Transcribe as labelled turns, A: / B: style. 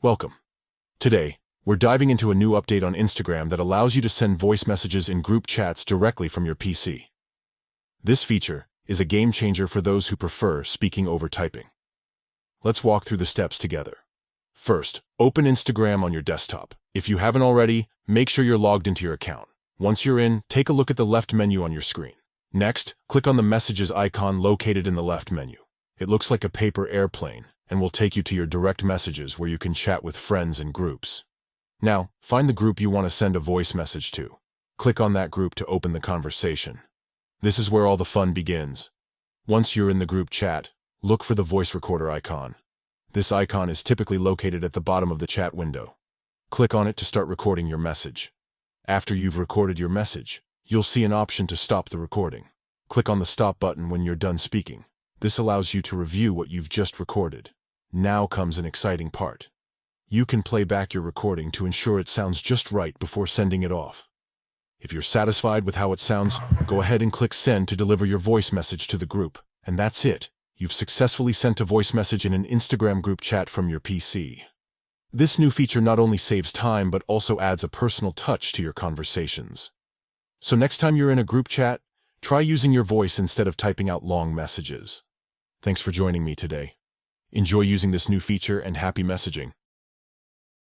A: Welcome. Today, we're diving into a new update on Instagram that allows you to send voice messages in group chats directly from your PC. This feature is a game changer for those who prefer speaking over typing. Let's walk through the steps together. First, open Instagram on your desktop. If you haven't already, make sure you're logged into your account. Once you're in, take a look at the left menu on your screen. Next, click on the messages icon located in the left menu. It looks like a paper airplane and will take you to your direct messages where you can chat with friends and groups. Now, find the group you want to send a voice message to. Click on that group to open the conversation. This is where all the fun begins. Once you're in the group chat, look for the voice recorder icon. This icon is typically located at the bottom of the chat window. Click on it to start recording your message. After you've recorded your message, you'll see an option to stop the recording. Click on the stop button when you're done speaking. This allows you to review what you've just recorded. Now comes an exciting part. You can play back your recording to ensure it sounds just right before sending it off. If you're satisfied with how it sounds, go ahead and click Send to deliver your voice message to the group. And that's it. You've successfully sent a voice message in an Instagram group chat from your PC. This new feature not only saves time but also adds a personal touch to your conversations. So next time you're in a group chat, try using your voice instead of typing out long messages. Thanks for joining me today. Enjoy using this new feature and happy messaging.